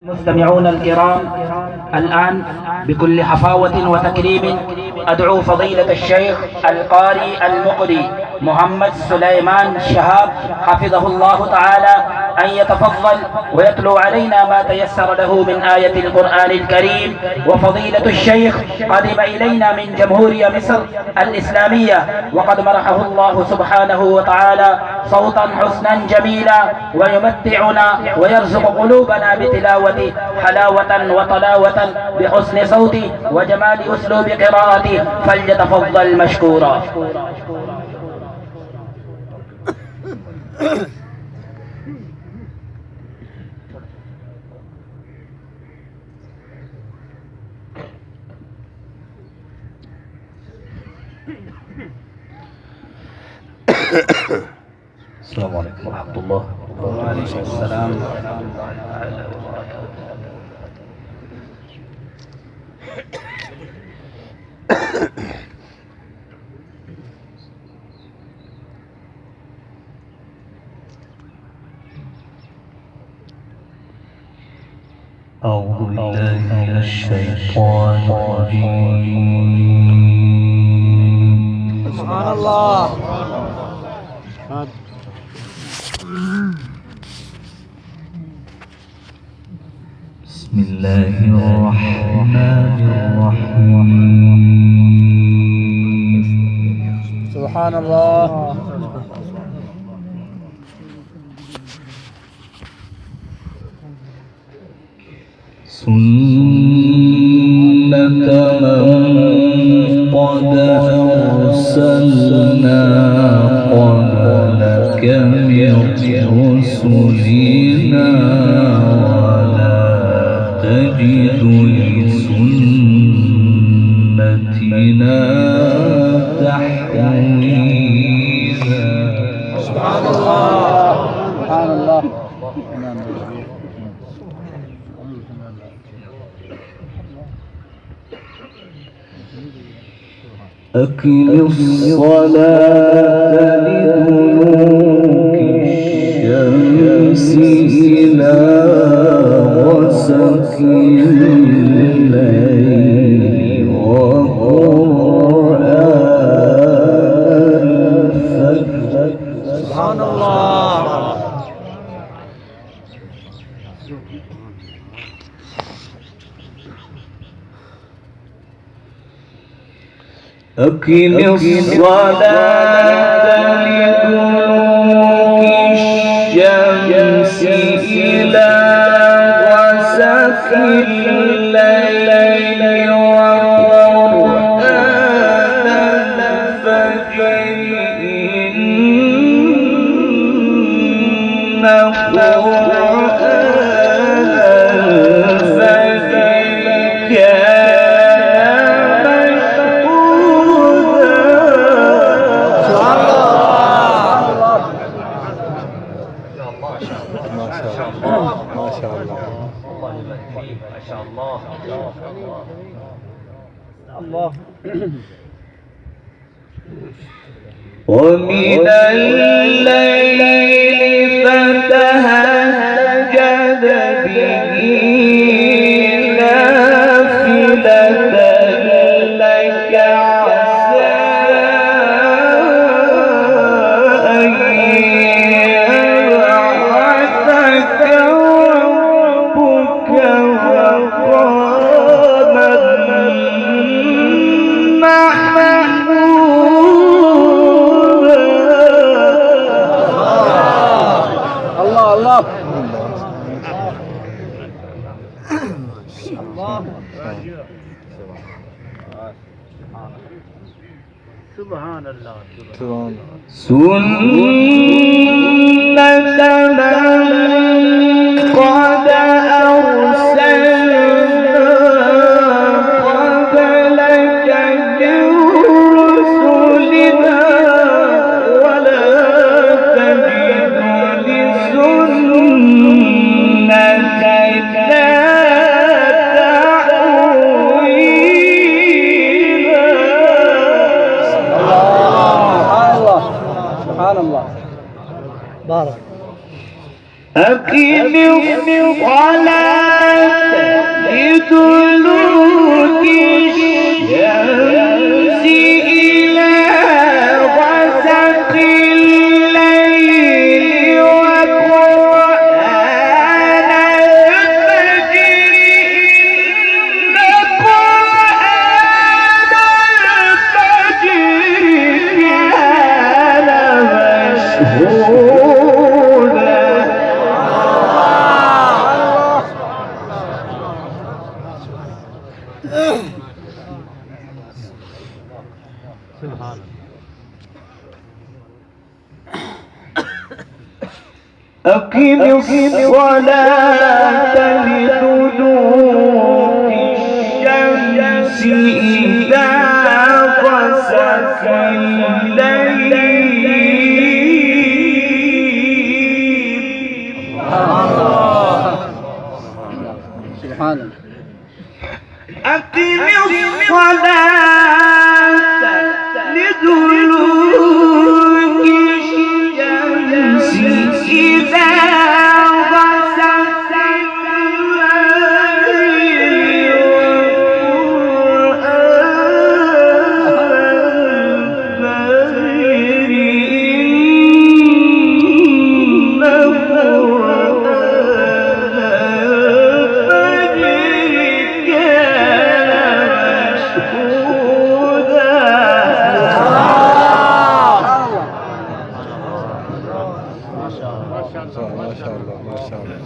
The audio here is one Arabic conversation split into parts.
المستمعون الكرام، الآن بكل حفاوة وتكريم أدعو فضيلة الشيخ القاري المقري محمد سليمان شهاب حفظه الله تعالى أن يتفضل ويتلو علينا ما تيسر له من آية القرآن الكريم. وفضيلة الشيخ قدم إلينا من جمهورية مصر الإسلامية، وقد مرحه الله سبحانه وتعالى صوتا حسنا جميلا، ويمتعنا ويرزق قلوبنا بتلاوة حلاوة وطلاوة بحسن صوته وجمال أسلوب قراءته، فليتفضل مشكورا. السلام عليكم ورحمة الله. وعليكم السلام ورحمة الله تعالى وبركاته. أعوذ بالله من الشيطان الرجيم. سبحان الله. بسم الله الرحمن الرحيم. سبحان الله. سنة من قد أرسلنا قبلك من رسلنا ولا تجد لسنتنا تحويلا. سبحان الله. سبحان الله. أقم الصلاة لدلوك الشمس إلى غسق الليل وقرآن الفجر. سبحان الله. أقم الصلاة لدلوك الشمس إلى غسق الليل وقرآن الفجر إن قرآن الفجر كان مشهودا. ما شاء الله. الله. ومن الليل فتهجد به نافلة لك عسى أن يبعثك ربك مقاما محمودا. الله الله. سبحان الله. سنة من قد أرسلنا قبلك من رسلنا ولا تجد لسنتنا تحويلا. سبحان الله. سبحان الله. بارك. لدلوك الشمس إلى غسق الليل وقرآن الفجر إن قرآن الفجر كان مشهودا. أقم الصلاة لدلوك الشمس إلى غسق الليل. سبحان الله. أقم الصلاة لدلوك الشمس إلى غسق الليل ما شاء الله ما شاء الله.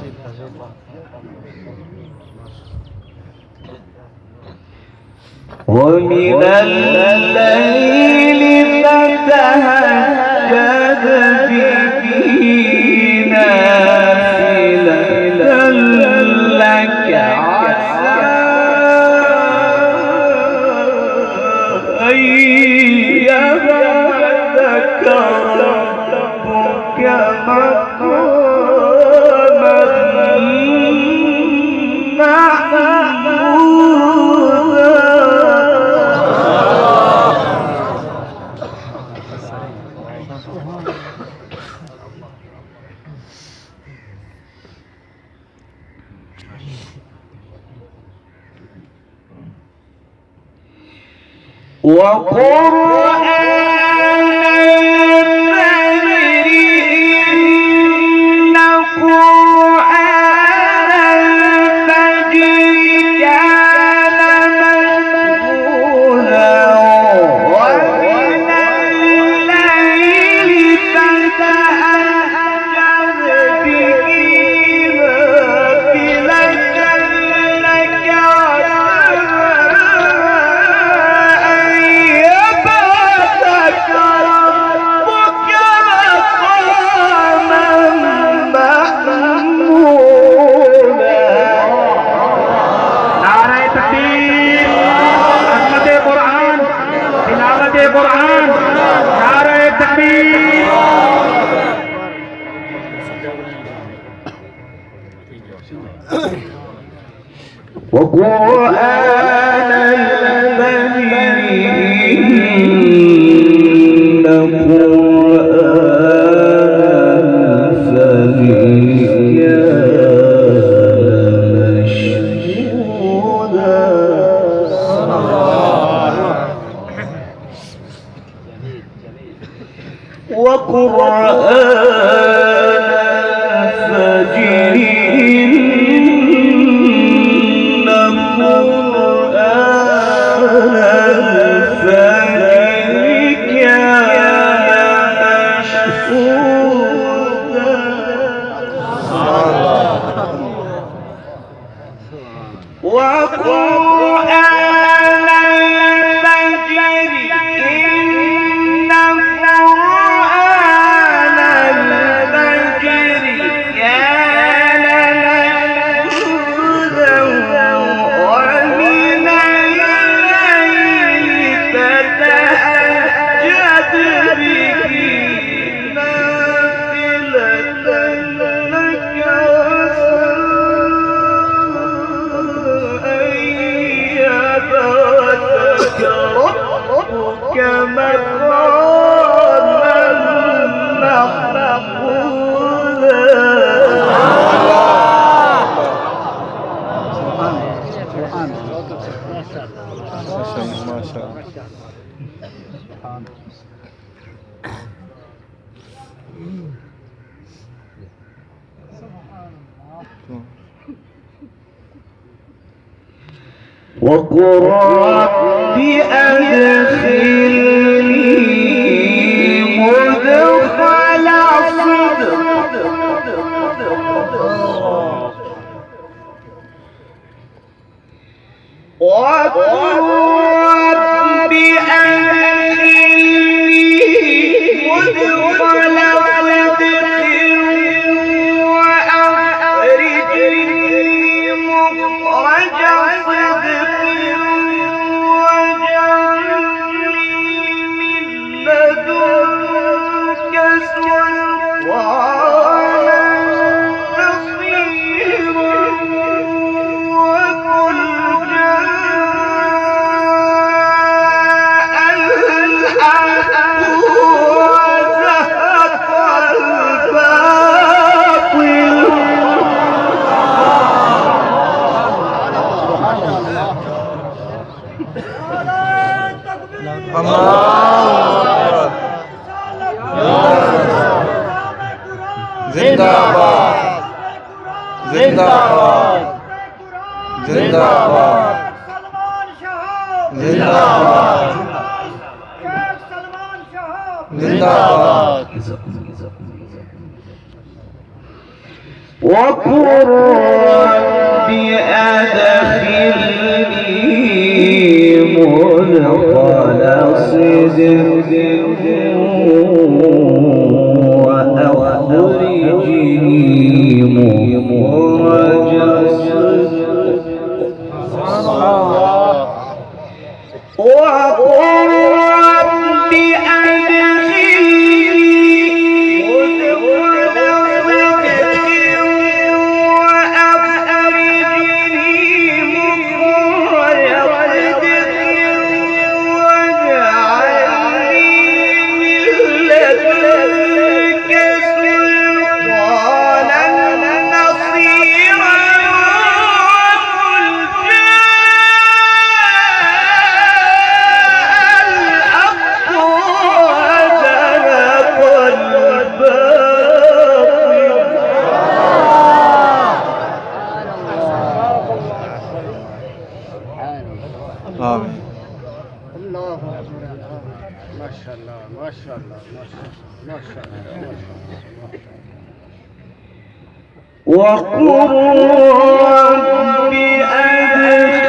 ومن الليل فتهجد به نافلة لك عسى أن يبعثك ربك مقاما محمودا. وقرآن الفجر إن قرآن الفجر كان مشهودا. ومن الليل فتهجد به نافلة لك قرآن نعرہ تکبیر. وقرآن الفجر إن قرآن الفجر كان مشهودا. وقرآن الفجر إن قرآن الفجر كان مشهودا. وقرآن الفجر إن قرآن الفجر كان مشهودا. ومن الليل فتهجد به نافلة لك عسى أن ما شاء الله. وقل رب أدخلني مدخل صدق وقل رب أدخلني مدخل صدق وأخرجني مخرج صدق जिंदाबाद जिंदाबाद जिंदाबाद जिंदाबाद जिंदाबाद وقل رب أدخلني مدخل صدق وأخرجني مخرج صدق وقل رب أدخلني مدخل صدق وأخرجني مخرج صدق واجعلني من لدنك سلطانا نصيرا وقل الحق وزهق آمين. الله أكبر. ما شاء الله ما شاء الله ما شاء الله ما شاء الله. وقل رب أدخلني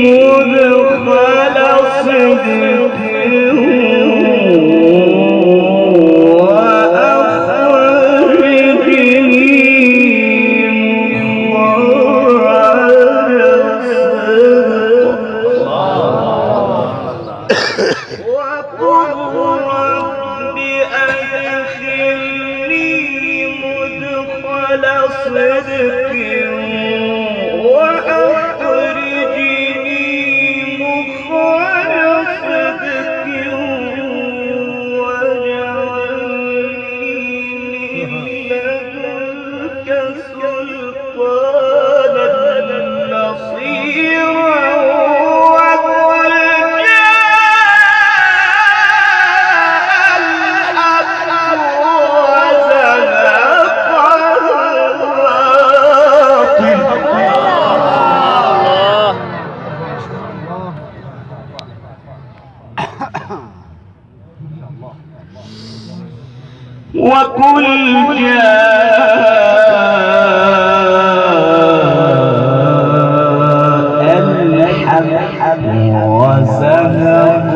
مدخل صدق وأخرجني مخرج صدق وقل رب أدخلني مدخل صدق وأخرجني مخرج صدق واجعلني من لدنك سلطانا نصيرا وقل جاء الحق وزهق الباطل وقل جاء الحق وزهق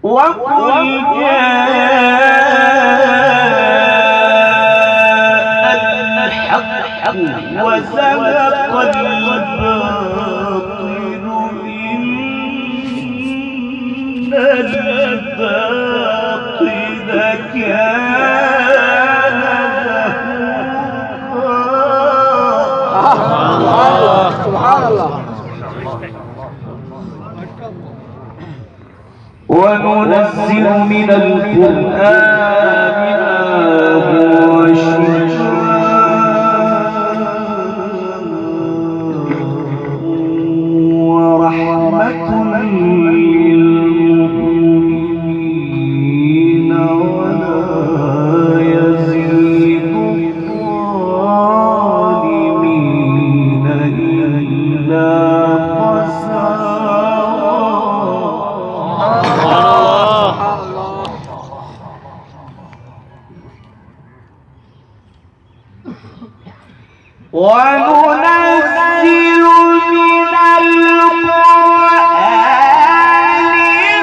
وقل جاء الحق وزهق الباطل إن الباطل كان زهوقا. سبحان الله. وننزل من القرآن وننزل من القرآن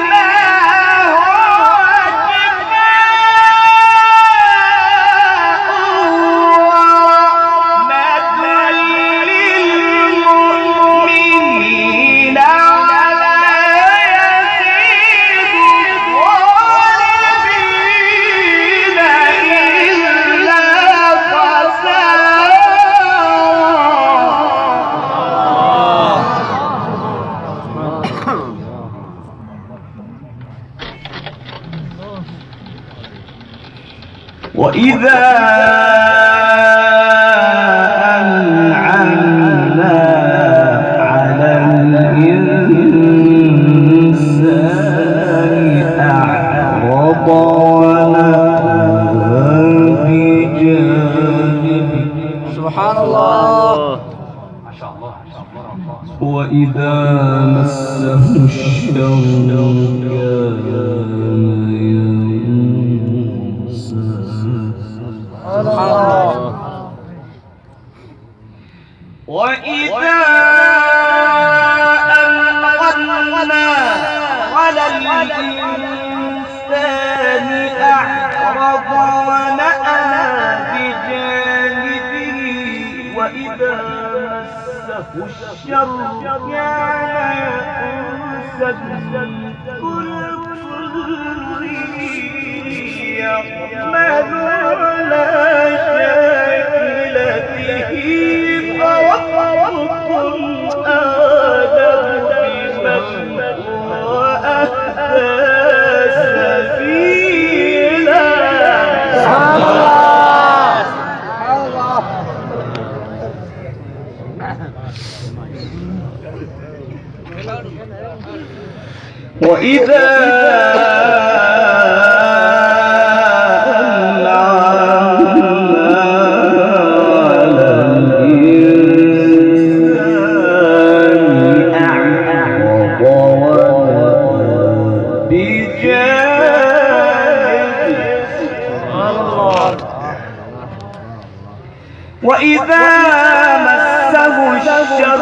ما هو شفاء ورحمة للمؤمنين ولا يزيد الظالمين إلا خسارا. وإذا أنعمنا على الإنسان أعرض ونأى بجانبه. سبحان الله. وإذا مسه الشر كان يئوسا. سبحان الله. وإذا أنعمنا على الإنسان أعرض ونأى بجانبه وإذا مسه الشر كان يئوسا. كل يعمل على شاكلته فربكم أعلم بمن هو أهدى سبيلا. وإذا وإذا مسه الشر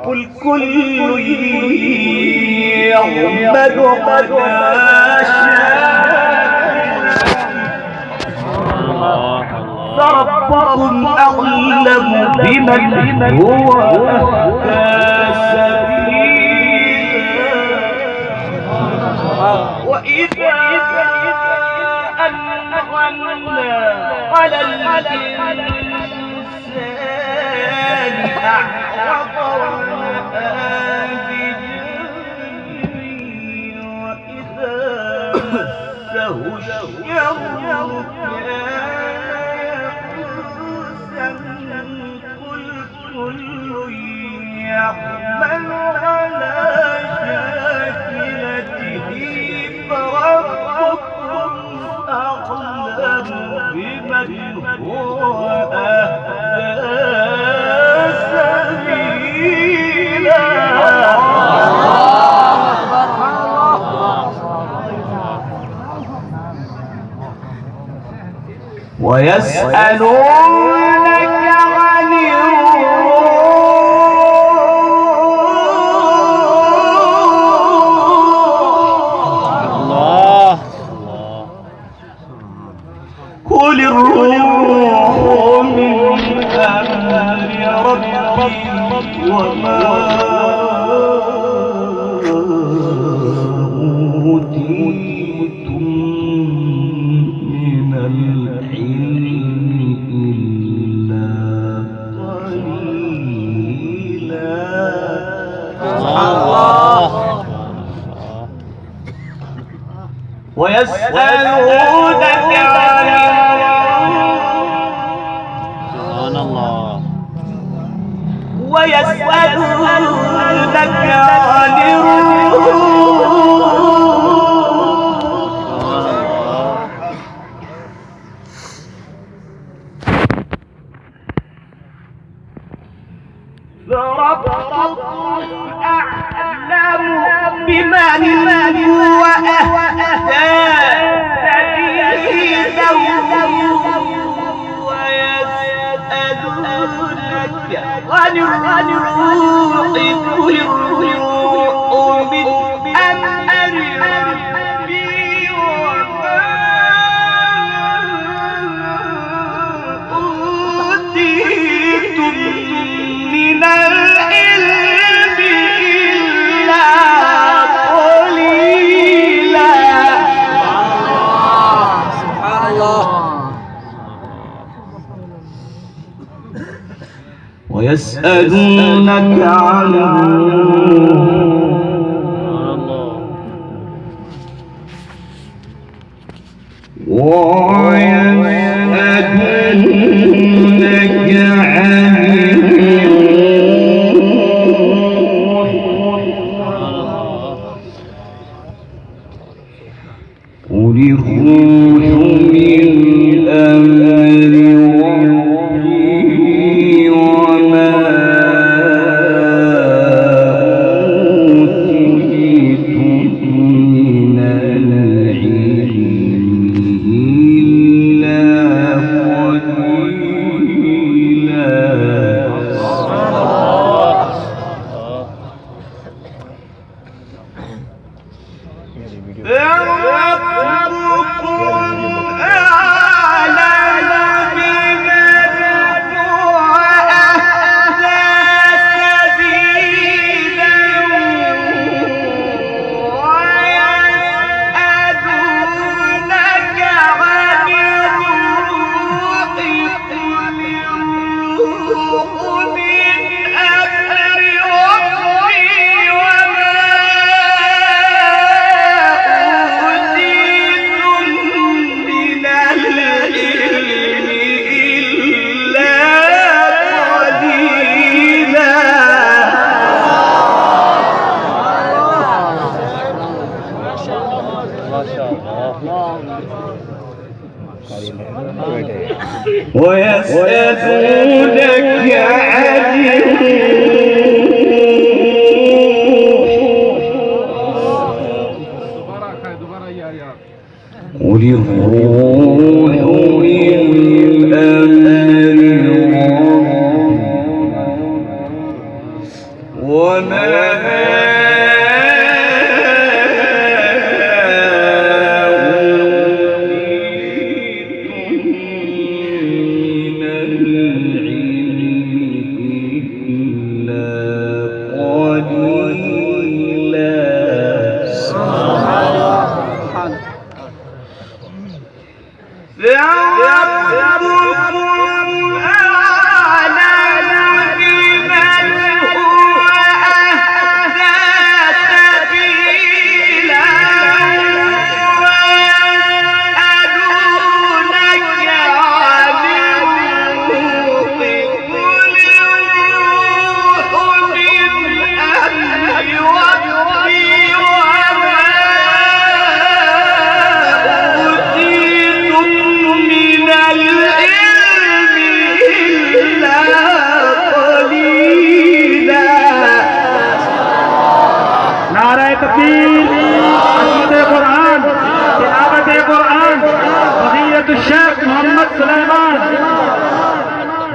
قل كل يعمل على فربكم أعلم بمن هو أهدى سبيلا. وإذا أنعمنا على الإنسان أعرض ونأى بجانبه وإذا مسه الشر كان يئوسا. كل يعمل على شاكلته فربكم أعلم بمن هو أهدى سبيلا. ويسألونك عن الروح قل الروح من أمر ربي وما أوتيتم من العلم إلا قليلا. ويسألونك عن سبحان الله. ويسألونك عن الروح وربكم أعلم بمن هو أهدى سبيلا ويسألونك عن الروح قل الروح من أمر ربي وما أوتيتم من العلم إلا قليلا. سبحان الله. ويسألونك عن قل الروح من أمر ربي وما أوتيتم من العلم إلا قليلا. ويسألونك عن قل الروح من أمر ربي وما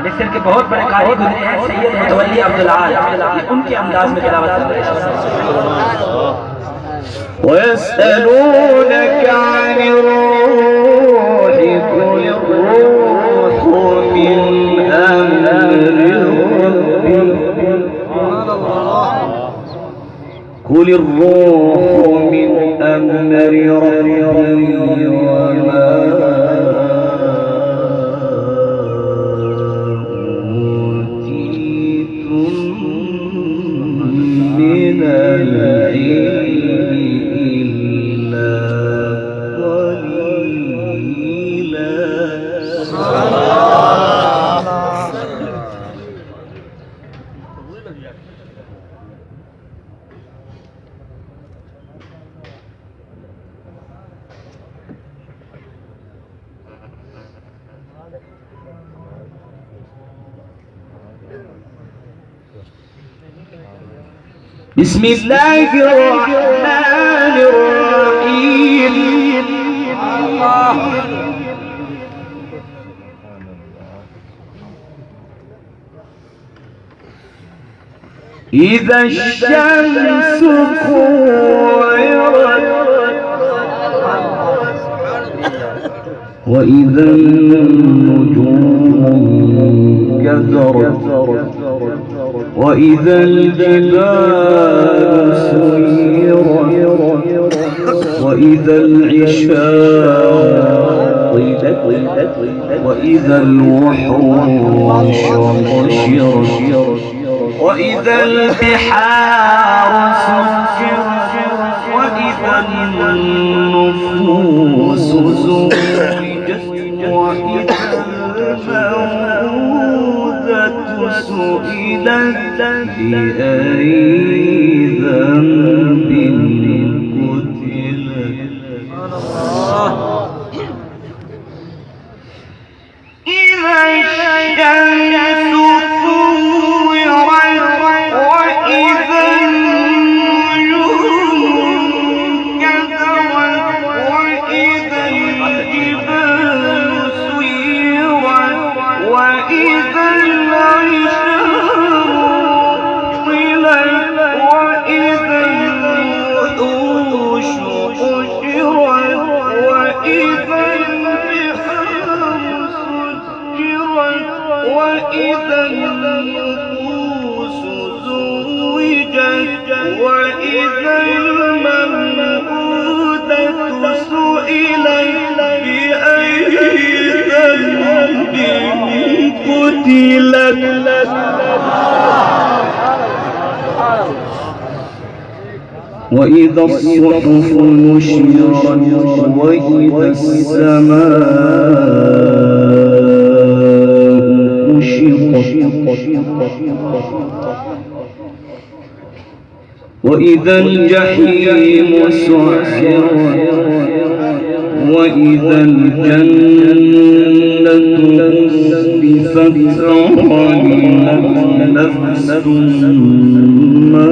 मिस्र के बहुत बड़े कारी गुजरे हैं सैयद मुतवल्ली अब्दुल आल, उनके अंदाज में तिलावत कर रहे हैं। ويسألونك عن الروح قل الروح من أمر ربي قل الروح من أمر ربي وما بسم الله الرحمن الرحيم. إذا الشمس كورت وإذا النجوم انكدرت وإذا الجبال سيرت وإذا العشار طلت وإذا الوحوش حشرت وإذا البحار سجرت وإذا النفوس زوجت وإذا الموءودة سئلت بأي ذنب قتلت. إذا الشمس كورت وإذا النجوم انكدرت وإذا الجبال سيرت وإذا العشار طلت وإذا الوحوش حشرت وإذا وإذا النفوس زوجت وإذا الموءودة سئلت بأي ذنب قتلت. وإذا الصحف نشرت وإذا السماء وإذا الجحيم سعرت وإذا الجنة أزلفت علمت نفس ما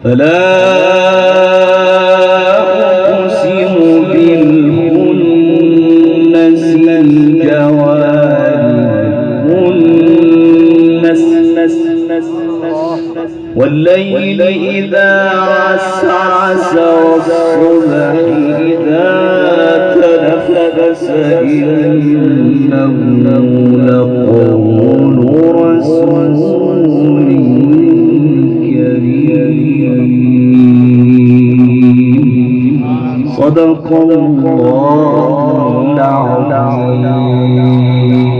فلا أقسم بالخنس الجوار والليل إذا عسعس والصبح إذا تنفس إنه لقول رسول صدق الله العظيم.